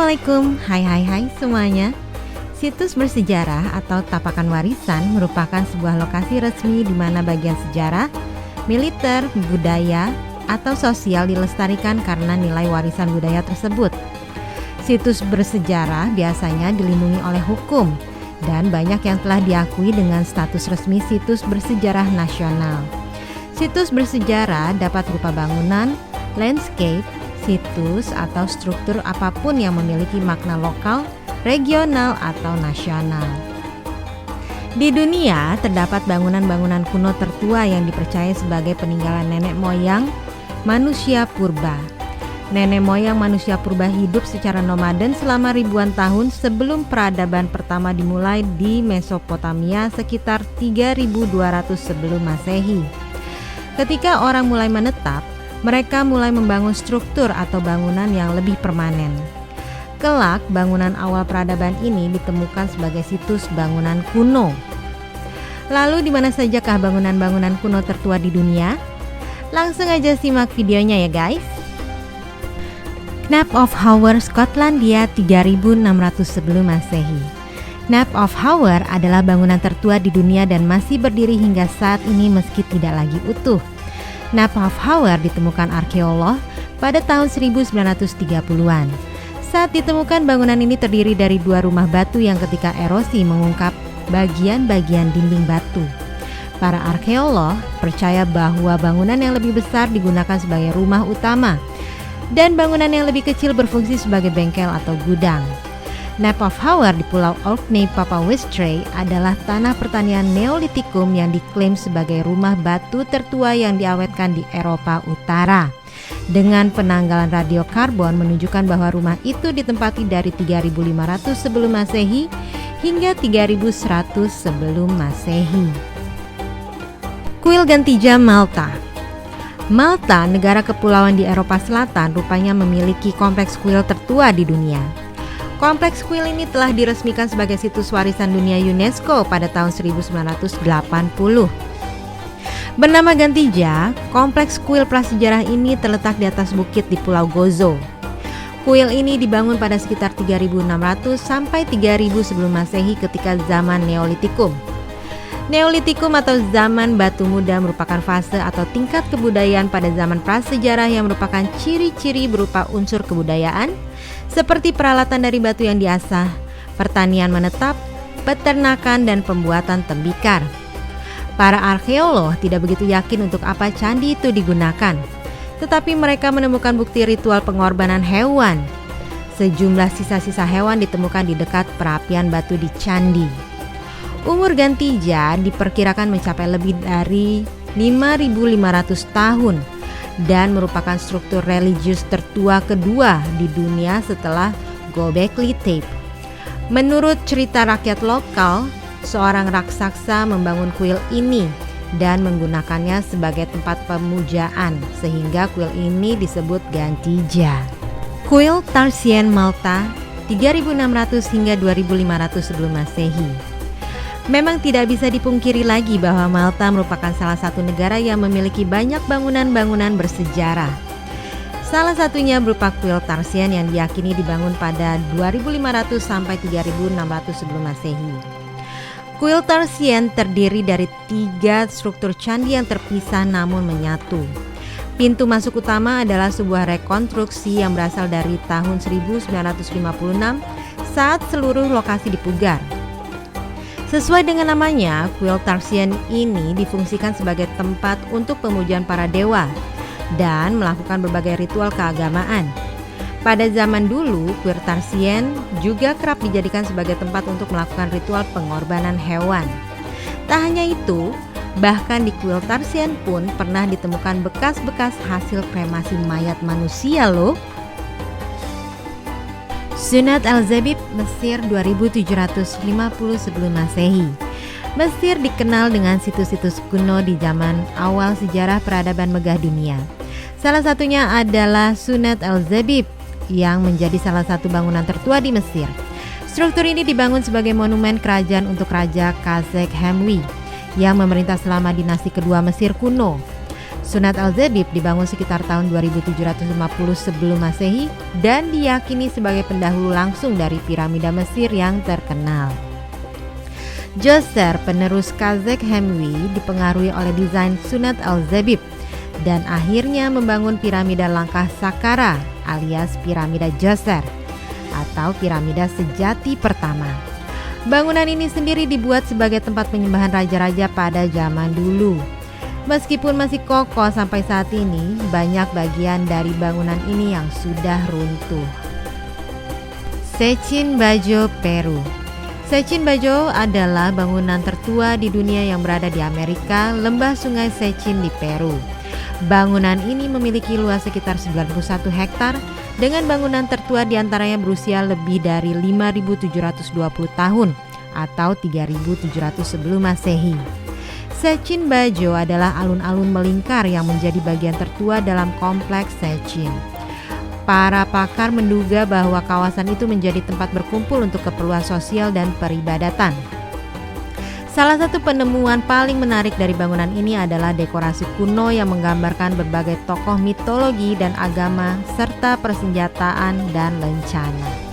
Assalamualaikum, hai semuanya. Situs bersejarah atau tapakan warisan merupakan sebuah lokasi resmi di mana bagian sejarah, militer, budaya, atau sosial dilestarikan karena nilai warisan budaya tersebut. Situs bersejarah biasanya dilindungi oleh hukum dan banyak yang telah diakui dengan status resmi situs bersejarah nasional. Situs bersejarah dapat berupa bangunan, landscape, situs atau struktur apapun yang memiliki makna lokal, regional, atau nasional. Di dunia terdapat bangunan-bangunan kuno tertua yang dipercaya sebagai peninggalan nenek moyang manusia purba. Nenek moyang manusia purba hidup secara nomaden selama ribuan tahun sebelum peradaban pertama dimulai di Mesopotamia sekitar 3200 sebelum Masehi. Ketika orang mulai menetap, mereka mulai membangun struktur atau bangunan yang lebih permanen. Kelak, bangunan awal peradaban ini ditemukan sebagai situs bangunan kuno. Lalu di mana sajakah bangunan-bangunan kuno tertua di dunia? Langsung aja simak videonya ya guys. Knap of Howard, Skotlandia 3600 sebelum Masehi. Knap of Howard adalah bangunan tertua di dunia dan masih berdiri hingga saat ini meski tidak lagi utuh. Knap of Howard ditemukan arkeolog pada tahun 1930-an. Saat ditemukan, bangunan ini terdiri dari dua rumah batu yang ketika erosi mengungkap bagian-bagian dinding batu. Para arkeolog percaya bahwa bangunan yang lebih besar digunakan sebagai rumah utama dan bangunan yang lebih kecil berfungsi sebagai bengkel atau gudang. Knap of Howard di Pulau Orkney, Papua Westray adalah tanah pertanian Neolitikum yang diklaim sebagai rumah batu tertua yang diawetkan di Eropa Utara. Dengan penanggalan radiokarbon menunjukkan bahwa rumah itu ditempati dari 3500 sebelum Masehi hingga 3100 sebelum Masehi. Kuil ganti jam Malta. Malta, negara kepulauan di Eropa Selatan, rupanya memiliki kompleks kuil tertua di dunia. Kompleks kuil ini telah diresmikan sebagai situs warisan dunia UNESCO pada tahun 1980. Bernama Gantija, kompleks kuil prasejarah ini terletak di atas bukit di Pulau Gozo. Kuil ini dibangun pada sekitar 3600 sampai 3000 sebelum Masehi ketika zaman Neolitikum. Neolitikum atau zaman batu muda merupakan fase atau tingkat kebudayaan pada zaman prasejarah yang merupakan ciri-ciri berupa unsur kebudayaan seperti peralatan dari batu yang diasah, pertanian menetap, peternakan, dan pembuatan tembikar. Para arkeolog tidak begitu yakin untuk apa candi itu digunakan, tetapi mereka menemukan bukti ritual pengorbanan hewan. Sejumlah sisa-sisa hewan ditemukan di dekat perapian batu di candi. Umur Gantija diperkirakan mencapai lebih dari 5.500 tahun dan merupakan struktur religius tertua kedua di dunia setelah Göbekli Tepe. Menurut cerita rakyat lokal, seorang raksasa membangun kuil ini dan menggunakannya sebagai tempat pemujaan sehingga kuil ini disebut Gantija. Kuil Tarsien Malta 3600 hingga 2500 sebelum Masehi. Memang tidak bisa dipungkiri lagi bahwa Malta merupakan salah satu negara yang memiliki banyak bangunan-bangunan bersejarah. Salah satunya berupa kuil Tarsien yang diyakini dibangun pada 2500 sampai 3600 sebelum Masehi. Kuil Tarsien terdiri dari 3 struktur candi yang terpisah namun menyatu. Pintu masuk utama adalah sebuah rekonstruksi yang berasal dari tahun 1956 saat seluruh lokasi dipugar. Sesuai dengan namanya, kuil Tarsien ini difungsikan sebagai tempat untuk pemujaan para dewa dan melakukan berbagai ritual keagamaan. Pada zaman dulu, kuil Tarsien juga kerap dijadikan sebagai tempat untuk melakukan ritual pengorbanan hewan. Tak hanya itu, bahkan di kuil Tarsien pun pernah ditemukan bekas-bekas hasil kremasi mayat manusia loh. Sunat Al-Zabib, Mesir 2750 sebelum Masehi. Mesir dikenal dengan situs-situs kuno di zaman awal sejarah peradaban megah dunia. Salah satunya adalah Sunat Al-Zabib yang menjadi salah satu bangunan tertua di Mesir. Struktur ini dibangun sebagai monumen kerajaan untuk Raja Khazek Hemwi yang memerintah selama dinasti kedua Mesir kuno. Sunat Al-Zabib dibangun sekitar tahun 2750 sebelum Masehi dan diyakini sebagai pendahulu langsung dari piramida Mesir yang terkenal. Djoser, penerus Kazakh Hemwi, dipengaruhi oleh desain Sunat Al-Zabib dan akhirnya membangun piramida langkah Saqqara alias piramida Djoser atau piramida sejati pertama. Bangunan ini sendiri dibuat sebagai tempat penyembahan raja-raja pada zaman dulu. Meskipun masih kokoh sampai saat ini, banyak bagian dari bangunan ini yang sudah runtuh. Sechin Bajo, Peru. Sechin Bajo adalah bangunan tertua di dunia yang berada di Amerika, lembah sungai Sechin di Peru. Bangunan ini memiliki luas sekitar 91 hektar dengan bangunan tertua diantaranya berusia lebih dari 5.720 tahun atau 3.700 sebelum Masehi. Sechin Bajo adalah alun-alun melingkar yang menjadi bagian tertua dalam kompleks Sechin. Para pakar menduga bahwa kawasan itu menjadi tempat berkumpul untuk keperluan sosial dan peribadatan. Salah satu penemuan paling menarik dari bangunan ini adalah dekorasi kuno yang menggambarkan berbagai tokoh mitologi dan agama serta persenjataan dan lencana.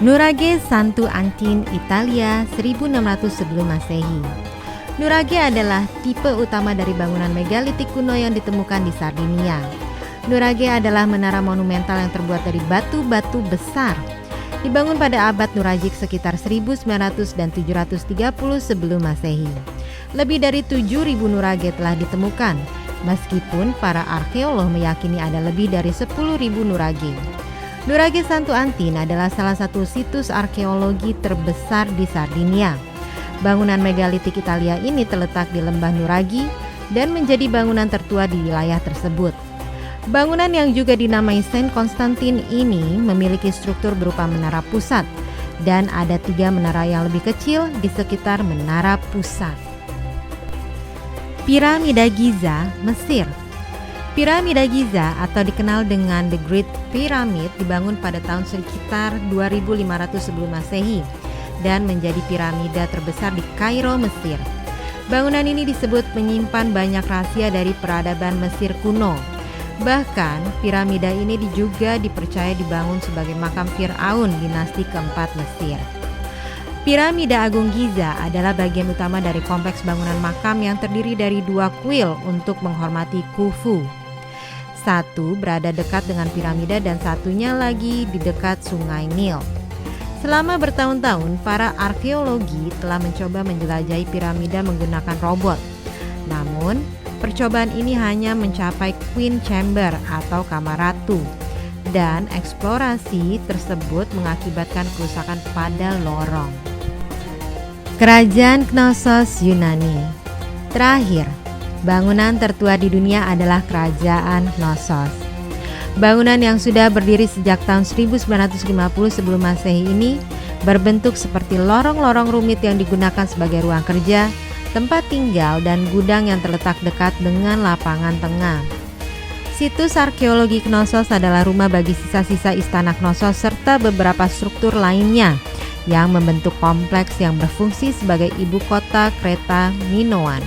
Nuraghe Santo Antin, Italia, 1600 sebelum Masehi. Nuraghe adalah tipe utama dari bangunan megalitik kuno yang ditemukan di Sardinia. Nuraghe adalah menara monumental yang terbuat dari batu-batu besar. Dibangun pada abad Nuraghic sekitar 1900 dan 730 sebelum Masehi. Lebih dari 7.000 Nuraghe telah ditemukan, meskipun para arkeolog meyakini ada lebih dari 10.000 Nuraghe. Nuraghe Santo Antin adalah salah satu situs arkeologi terbesar di Sardinia. Bangunan megalitik Italia ini terletak di lembah Nuraghe dan menjadi bangunan tertua di wilayah tersebut. Bangunan yang juga dinamai Saint Constantine ini memiliki struktur berupa menara pusat dan ada 3 menara yang lebih kecil di sekitar menara pusat. Piramida Giza, Mesir. Piramida Giza atau dikenal dengan The Great Pyramid dibangun pada tahun sekitar 2500 sebelum Masehi dan menjadi piramida terbesar di Kairo, Mesir. Bangunan ini disebut menyimpan banyak rahasia dari peradaban Mesir kuno. Bahkan piramida ini juga dipercaya dibangun sebagai makam Fir'aun dinasti keempat Mesir. Piramida Agung Giza adalah bagian utama dari kompleks bangunan makam yang terdiri dari 2 kuil untuk menghormati Khufu. Satu berada dekat dengan piramida dan satunya lagi di dekat sungai Nil. Selama bertahun-tahun, para arkeologi telah mencoba menjelajahi piramida menggunakan robot. Namun, percobaan ini hanya mencapai Queen Chamber atau kamar ratu. Dan eksplorasi tersebut mengakibatkan kerusakan pada lorong. Kerajaan Knossos, Yunani. Terakhir, bangunan tertua di dunia adalah Kerajaan Knossos. Bangunan yang sudah berdiri sejak tahun 1950 sebelum Masehi ini berbentuk seperti lorong-lorong rumit yang digunakan sebagai ruang kerja, tempat tinggal, dan gudang yang terletak dekat dengan lapangan tengah. Situs arkeologi Knossos adalah rumah bagi sisa-sisa istana Knossos serta beberapa struktur lainnya yang membentuk kompleks yang berfungsi sebagai ibu kota Kreta Minoan.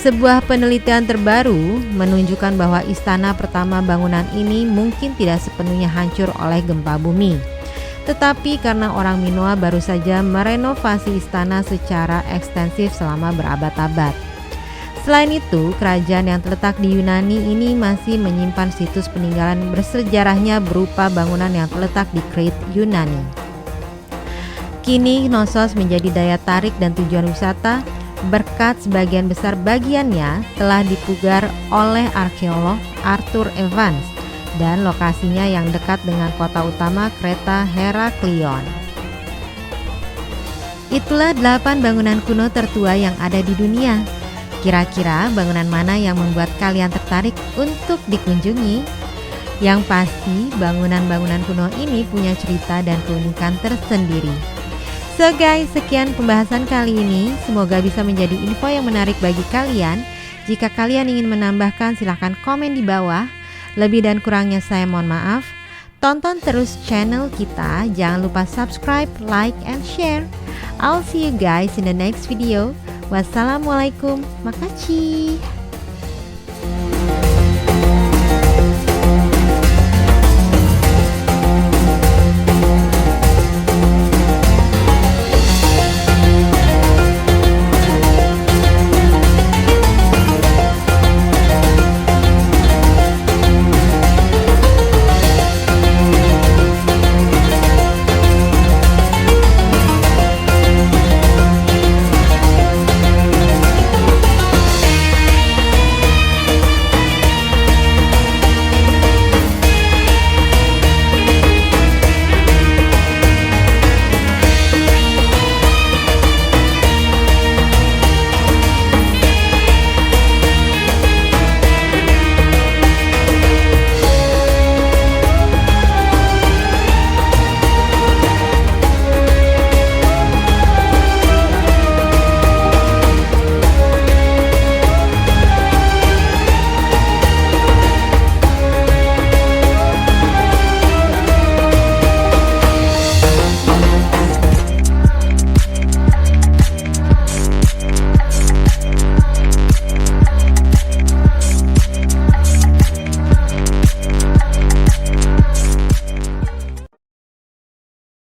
Sebuah penelitian terbaru menunjukkan bahwa istana pertama bangunan ini mungkin tidak sepenuhnya hancur oleh gempa bumi. Tetapi karena orang Minoa baru saja merenovasi istana secara ekstensif selama berabad-abad. Selain itu, kerajaan yang terletak di Yunani ini masih menyimpan situs peninggalan bersejarahnya berupa bangunan yang terletak di Krete, Yunani. Kini Knossos menjadi daya tarik dan tujuan wisata berkat sebagian besar bagiannya telah dipugar oleh arkeolog Arthur Evans dan lokasinya yang dekat dengan kota utama Kreta, Heraklion. Itulah 8 bangunan kuno tertua yang ada di dunia. Kira-kira bangunan mana yang membuat kalian tertarik untuk dikunjungi? Yang pasti bangunan-bangunan kuno ini punya cerita dan keunikan tersendiri. So guys, sekian pembahasan kali ini. Semoga bisa menjadi info yang menarik bagi kalian. Jika kalian ingin menambahkan silahkan komen di bawah. Lebih dan kurangnya saya mohon maaf. Tonton terus channel kita. Jangan lupa subscribe, like, and share. I'll see you guys in the next video. Wassalamualaikum, makasih.